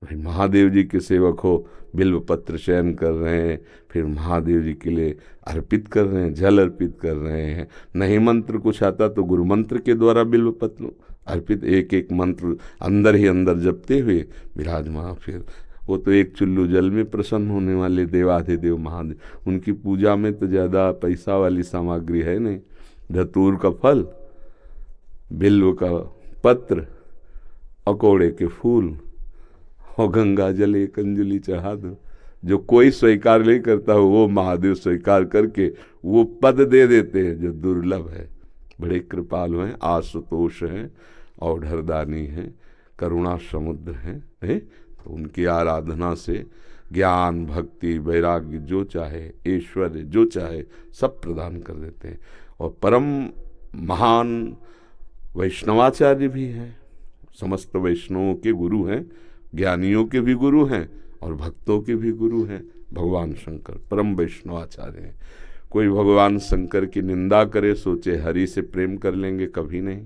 भाई महादेव जी के सेवक हो, बिल्व पत्र चयन कर रहे हैं, फिर महादेव जी के लिए अर्पित कर रहे हैं, जल अर्पित कर रहे हैं। नहीं मंत्र कुछ आता तो गुरु मंत्र के द्वारा बिल्व पत्र अर्पित, एक एक मंत्र अंदर ही अंदर जपते हुए विराजमान। फिर वो तो एक चुल्लू जल में प्रसन्न होने वाले देवाधिदेव महादेव, उनकी पूजा में तो ज़्यादा पैसा वाली सामग्री है नहीं। धतूर का फल, बिल्व का पत्र, अकोड़े के फूल और गंगा जल एक अंजलि चढ़ा दो। जो कोई स्वीकार नहीं करता हो वो महादेव स्वीकार करके वो पद दे देते हैं जो दुर्लभ है। बड़े कृपालु हैं, आशुतोष हैं, औढ़रदानी हैं, करुणा समुद्र हैं। तो उनकी आराधना से ज्ञान, भक्ति, वैराग्य जो चाहे, ऐश्वर्य जो चाहे सब प्रदान कर देते हैं। और परम महान वैष्णवाचार्य भी हैं, समस्त वैष्णवों के गुरु हैं, ज्ञानियों के भी गुरु हैं और भक्तों के भी गुरु हैं। भगवान शंकर परम वैष्णवाचार्य हैं। कोई भगवान शंकर की निंदा करे सोचे हरि से प्रेम कर लेंगे, कभी नहीं।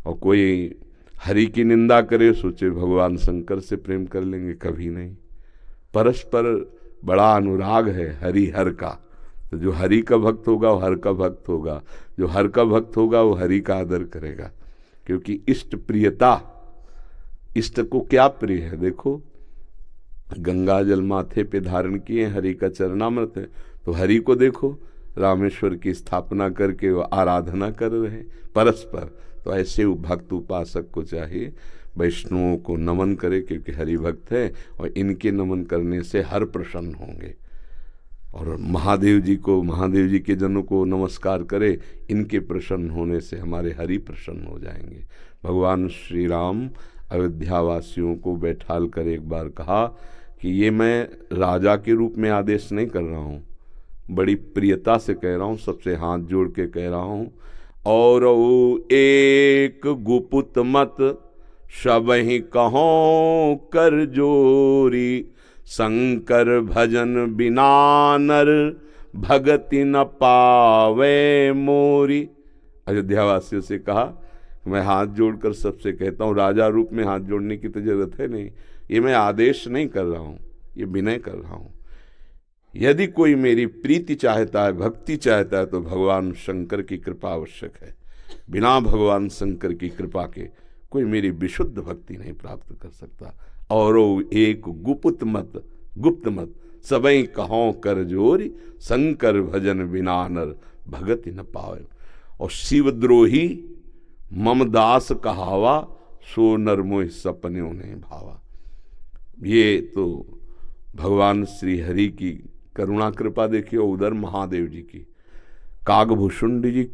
और कोई हरि की निंदा करे सोचे भगवान शंकर से प्रेम कर लेंगे, कभी नहीं। परस्पर बड़ा अनुराग है हरि हर का। तो जो हरि का भक्त होगा वो हर का भक्त होगा, जो हर का भक्त होगा वो हरि का आदर करेगा। क्योंकि इष्ट प्रियता, इष्ट को क्या प्रिय है, देखो गंगा जल माथे पे धारण किए, हरि का चरणामृत है, तो हरि को देखो रामेश्वर की स्थापना करके वो आराधना कर रहे हैं परस्पर। तो ऐसे भक्त उपासक को चाहिए वैष्णवों को नमन करे, क्योंकि हरि भक्त है और इनके नमन करने से हर प्रसन्न होंगे। और महादेव जी को, महादेव जी के जनों को नमस्कार करे, इनके प्रसन्न होने से हमारे हरि प्रसन्न हो जाएंगे। भगवान श्री राम अयोध्या वासियों को बैठाल कर एक बार कहा कि ये मैं राजा के रूप में आदेश नहीं कर रहा हूँ, बड़ी प्रियता से कह रहा हूँ, सबसे हाथ जोड़ के कह रहा हूँ। और एक गुपुत मत सबहि कहो कर जोरी, शंकर भजन बिना नर भगति न पावे मोरी। अयोध्या वासियों से कहा मैं हाथ जोड़कर सबसे कहता हूँ, राजा रूप में हाथ जोड़ने की तो जरूरत है नहीं, ये मैं आदेश नहीं कर रहा हूँ, ये विनय कर रहा हूँ। यदि कोई मेरी प्रीति चाहता है, भक्ति चाहता है, तो भगवान शंकर की कृपा आवश्यक है। बिना भगवान शंकर की कृपा के कोई मेरी विशुद्ध भक्ति नहीं प्राप्त कर सकता। और एक गुप्त मत, गुप्त मत सबई कहों कर जोरी, शंकर भजन बिना नर भगति न पावे। और शिवद्रोही मम दास कहावा, सो नर मोह सपन्यों ने भावा। ये तो भगवान श्री हरि की करुणा कृपा देखिए। उधर महादेव जी की, कागभूषुंड जी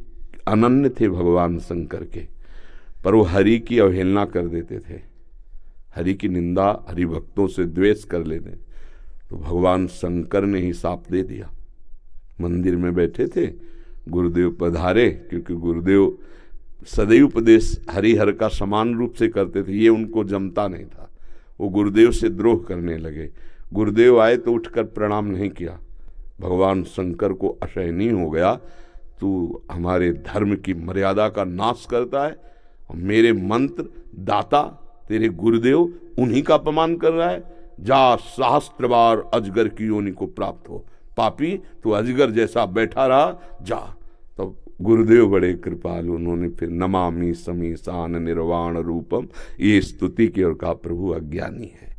अनन्य थे भगवान शंकर के, पर वो हरि की अवहेलना कर देते थे, हरि की निंदा, हरि भक्तों से द्वेष कर लेते। तो भगवान शंकर ने ही साप दे दिया। मंदिर में बैठे थे, गुरुदेव पधारे, क्योंकि गुरुदेव सदैव उपदेश हरिहर का समान रूप से करते थे, ये उनको जमता नहीं था। वो गुरुदेव से द्रोह करने लगे। गुरुदेव आए तो उठकर प्रणाम नहीं किया। भगवान शंकर को असहनीय हो गया, तू हमारे धर्म की मर्यादा का नाश करता है और मेरे मंत्र दाता तेरे गुरुदेव उन्हीं का अपमान कर रहा है। जा सहस्त्र बार अजगर की योनि को प्राप्त हो, पापी तू अजगर जैसा बैठा रहा, जा। तो गुरुदेव बड़े कृपालु, उन्होंने फिर नमामि समीसान निर्वाण रूपम ये स्तुति की और कहा प्रभु अज्ञानी है।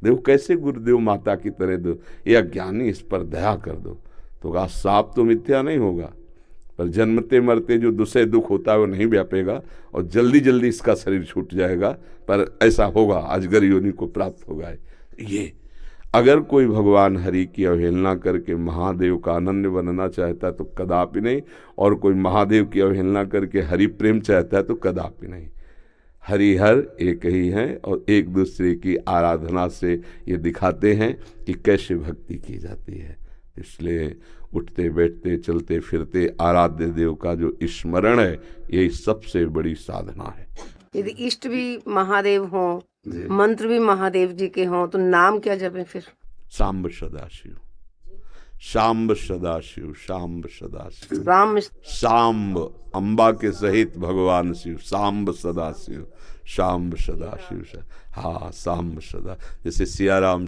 देखो कैसे गुरुदेव माता की तरह दो, ये अज्ञानी, इस पर दया कर दो। तो कहा साप तो मिथ्या नहीं होगा, पर जन्मते मरते जो दूसरे दुख होता है वो नहीं व्यापेगा और जल्दी जल्दी इसका शरीर छूट जाएगा, पर ऐसा होगा, अजगर योनि को प्राप्त होगा। ये अगर कोई भगवान हरि की अवहेलना करके महादेव का अनन्य बनना चाहता है तो कदापि नहीं, और कोई महादेव की अवहेलना करके हरि प्रेम चाहता है तो कदापि नहीं। हरिहर एक ही हैं और एक दूसरे की आराधना से ये दिखाते हैं कि कैसे भक्ति की जाती है। इसलिए उठते बैठते चलते फिरते आराध्य देव का जो स्मरण है, यही सबसे बड़ी साधना है। यदि इष्ट भी महादेव हों, मंत्र भी महादेव जी के हों, तो नाम क्या जपें फिर? सांब सदाशिव, शाम्ब सदाशिव, शाम्ब सदाशिव, राम सांब अम्बा के सहित भगवान शिव, सांब सदाशिव, शाम्ब सदा शिव हाँ शाम्ब सदा, जैसे सिया राम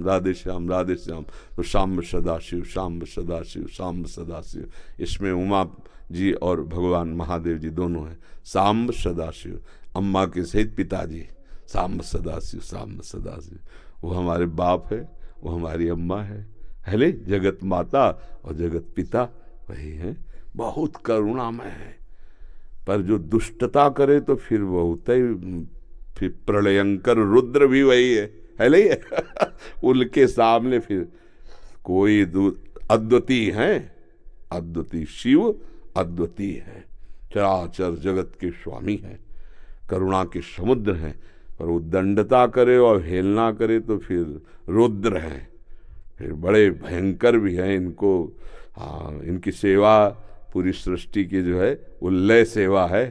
राधे श्याम, तो शाम्ब सदा शिव, शाम्ब सदा शिव, शाम्ब सदा शिव। इसमें उमा जी और भगवान महादेव जी दोनों हैं। शाम्ब सदा शिव, अम्मा के सहित पिताजी, शाम्ब सदा शिव, शाम्ब सदा शिव। वो हमारे बाप है, वो हमारी अम्मा है, ले जगत माता और जगत पिता वही है। बहुत करुणामय है, पर जो दुष्टता करे तो फिर बहुत ही, फिर प्रलयंकर रुद्र भी वही है ले उनके सामने फिर कोई अद्वितीय है, अद्वितीय शिव अद्वितीय है, चराचर जगत के स्वामी हैं, करुणा के समुद्र हैं। पर वो दंडता करे और हेलना करे तो फिर रुद्र हैं, फिर बड़े भयंकर भी हैं। इनको हाँ, इनकी सेवा पूरी सृष्टि की जो है वो लय सेवा है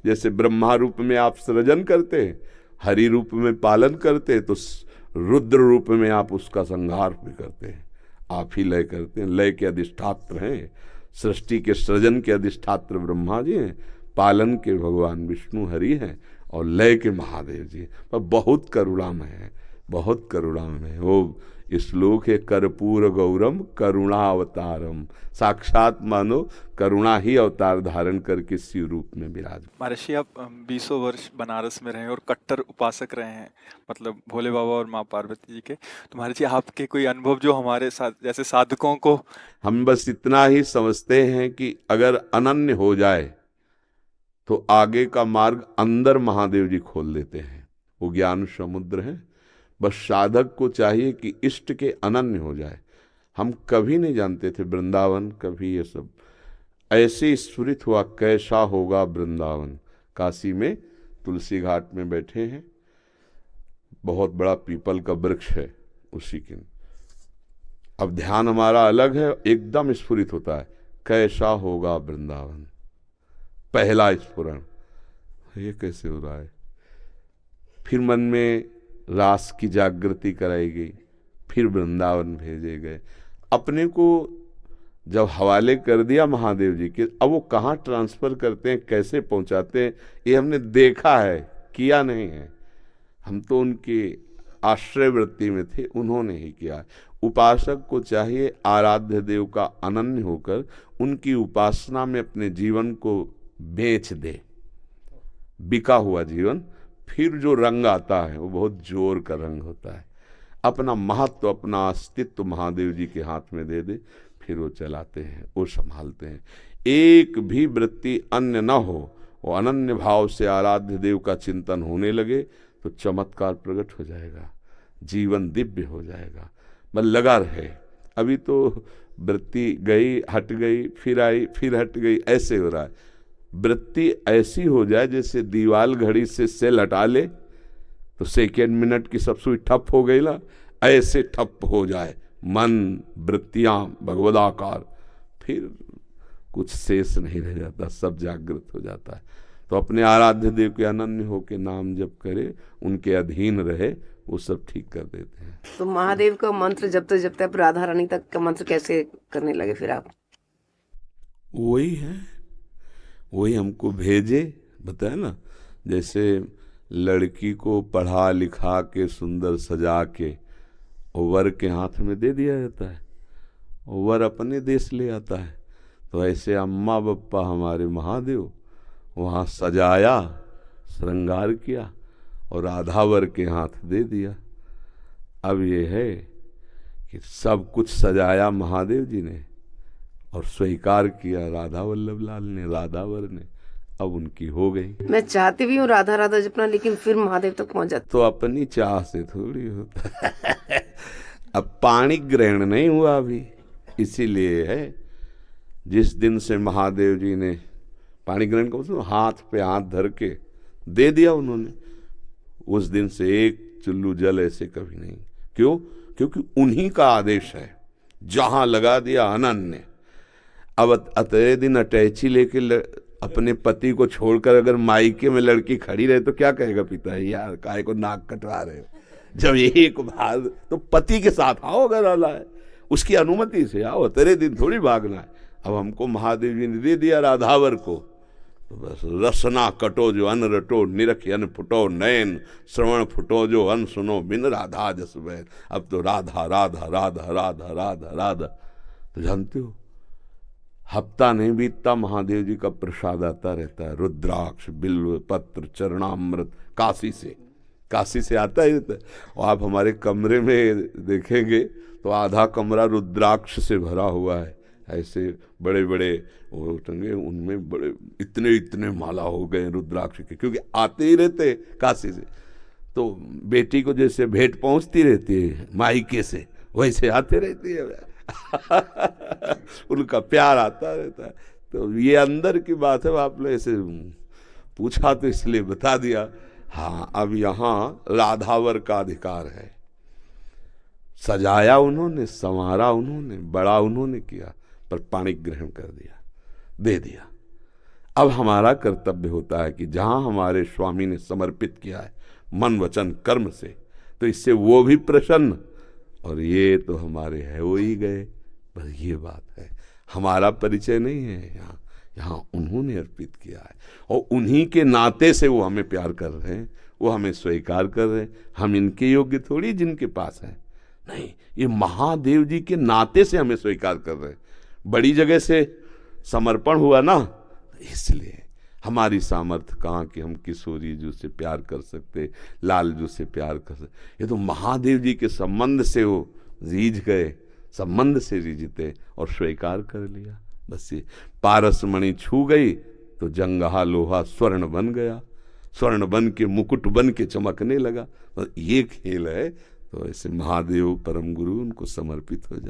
जैसे ब्रह्मा रूप में आप सृजन करते हैं, हरि रूप में पालन करते हैं, तो रुद्र रूप में आप उसका संहार भी करते हैं, आप ही लय करते हैं। लय के अधिष्ठात्र हैं, सृष्टि के सृजन के अधिष्ठात्र ब्रह्मा जी हैं, पालन के भगवान विष्णु हरि हैं, और लय के महादेव जी। पर बहुत करुणामय है, बहुत करुणामय है। वो श्लोक है कर्पूर गौरम करुणावतारम, साक्षात मानो करुणा ही अवतार धारण करके शिव रूप में विराज। महर्षि आप 20 वर्ष बनारस में रहे और कट्टर उपासक रहे हैं, मतलब भोले बाबा और माँ पार्वती जी के। तो महर्षि आपके कोई अनुभव जो हमारे साथ जैसे साधकों को, हम बस इतना ही समझते हैं कि अगर अनन्य हो जाए तो आगे का मार्ग अंदर महादेव जी खोल देते हैं। वो ज्ञान समुद्र है, बस साधक को चाहिए कि इष्ट के अनन्य हो जाए। हम कभी नहीं जानते थे वृंदावन, कभी ये सब ऐसे स्फुरित हुआ कैसा होगा वृंदावन। काशी में तुलसी घाट में बैठे हैं, बहुत बड़ा पीपल का वृक्ष है उसी के, अब ध्यान हमारा अलग है, एकदम स्फुरित होता है कैसा होगा वृंदावन, पहला स्फुरण, ये कैसे हो रहा है। फिर मन में रास की जागृति कराई गई, फिर वृंदावन भेजे गए। अपने को जब हवाले कर दिया महादेव जी के, अब वो कहाँ ट्रांसफर करते हैं, कैसे पहुंचाते हैं, ये हमने देखा है, किया नहीं है। हम तो उनके आश्रय वृत्ति में थे, उन्होंने ही किया। उपासक को चाहिए आराध्य देव का अनन्य होकर उनकी उपासना में अपने जीवन को बेच दे, बिका हुआ जीवन। फिर जो रंग आता है वो बहुत जोर का रंग होता है। अपना महत्व, अपना अस्तित्व महादेव जी के हाथ में दे दे, फिर वो चलाते हैं, वो संभालते हैं। एक भी वृत्ति अन्य न हो, वो अनन्य भाव से आराध्य देव का चिंतन होने लगे तो चमत्कार प्रकट हो जाएगा, जीवन दिव्य हो जाएगा। बस लगा रहे। अभी तो वृत्ति गई, हट गई, फिर आई, फिर हट गई, ऐसे हो रहा है। वृत्ति ऐसी हो जाए जैसे दीवाल घड़ी से सेल हटा ले तो सेकेंड मिनट की सब सुई ठप हो गई ना, ऐसे ठप हो जाए मन, वृत्तियां भगवदाकार, फिर कुछ शेष नहीं रह जाता, सब जागृत हो जाता है। तो अपने आराध्य देव के अनन्य होके नाम जप करे, उनके अधीन रहे, वो सब ठीक कर देते हैं। तो महादेव का मंत्र जपते जपते आप राधा रानी तक का मंत्र कैसे करने लगे फिर आप? वही है, वही हमको भेजे, बताया ना, जैसे लड़की को पढ़ा लिखा के सुंदर सजा के वर के हाथ में दे दिया जाता है, वर अपने देश ले आता है। तो ऐसे अम्मा बप्पा हमारे महादेव वहाँ सजाया, श्रृंगार किया और राधावर के हाथ दे दिया। अब ये है कि सब कुछ सजाया महादेव जी ने और स्वीकार किया राधा वल्लभ लाल ने, राधावर ने, अब उनकी हो गई। मैं चाहती भी हूँ राधा राधा जपना, लेकिन फिर महादेव तक पहुंच जाती। तो अपनी चाह से थोड़ी होता अब पाणी ग्रहण नहीं हुआ अभी, इसीलिए है जिस दिन से महादेव जी ने पाणी ग्रहण को हाथ पे हाथ धर के दे दिया उन्होंने, उस दिन से एक चुल्लू जल ऐसे कभी नहीं। क्यों? क्योंकि उन्हीं का आदेश है, जहां लगा दिया अनन्य। अब अतरे दिन अटैची लेके अपने पति को छोड़कर अगर मायके में लड़की खड़ी रहे तो क्या कहेगा पिता, यार काय को नाक कटवा रहे हो। जब एक बार तो पति के साथ आओ, अगर आला है उसकी अनुमति से आओ, तेरे दिन थोड़ी भागना है। अब हमको महादेव जी ने दे दिया राधावर को, तो बस रसना कटो जो अन रटो, निरख अन फुटो नयन, श्रवण फुटो जो अन सुनो, बिन राधा जस बैन। अब तो राधा राधा राधा राधा राधा राधा। तो जानते हो हफ्ता नहीं बीतता महादेव जी का प्रसाद आता रहता है, रुद्राक्ष बिल्व पत्र चरणामृत काशी से आता ही रहता है। और आप हमारे कमरे में देखेंगे तो आधा कमरा रुद्राक्ष से भरा हुआ है, ऐसे बड़े बड़े वो टंगे, उनमें बड़े इतने इतने माला हो गए रुद्राक्ष के, क्योंकि आते ही रहते काशी से। तो बेटी को जैसे भेंट पहुंचती रहती है मायके से, वैसे आते रहती है उनका प्यार आता रहता है। तो ये अंदर की बात है, आपने ऐसे पूछा तो इसलिए बता दिया। हाँ, अब यहाँ राधावर का अधिकार है। सजाया उन्होंने, संवारा उन्होंने, बड़ा उन्होंने किया, पर पाणी ग्रहण कर दिया, दे दिया। अब हमारा कर्तव्य होता है कि जहां हमारे स्वामी ने समर्पित किया है मन वचन कर्म से, तो इससे वो भी प्रसन्न, और ये तो हमारे है वो ही गए। बस ये बात है, हमारा परिचय नहीं है यहाँ, यहाँ उन्होंने अर्पित किया है, और उन्हीं के नाते से वो हमें प्यार कर रहे हैं, वो हमें स्वीकार कर रहे हैं। हम इनके योग्य थोड़ी जिनके पास है, नहीं, ये महादेव जी के नाते से हमें स्वीकार कर रहे हैं। बड़ी जगह से समर्पण हुआ ना, इसलिए हमारी सामर्थ्य कहाँ कि हम किशोरी जी से प्यार कर सकते, लाल जी से प्यार कर सकते। ये तो महादेव जी के संबंध से वो रीझ गए, संबंध से रीझते और स्वीकार कर लिया। बस ये पारस मणि छू गई तो जंगहा लोहा स्वर्ण बन गया, स्वर्ण बन के मुकुट बन के चमकने लगा। बस ये खेल है। तो ऐसे महादेव परम गुरु, उनको समर्पित हो जाए।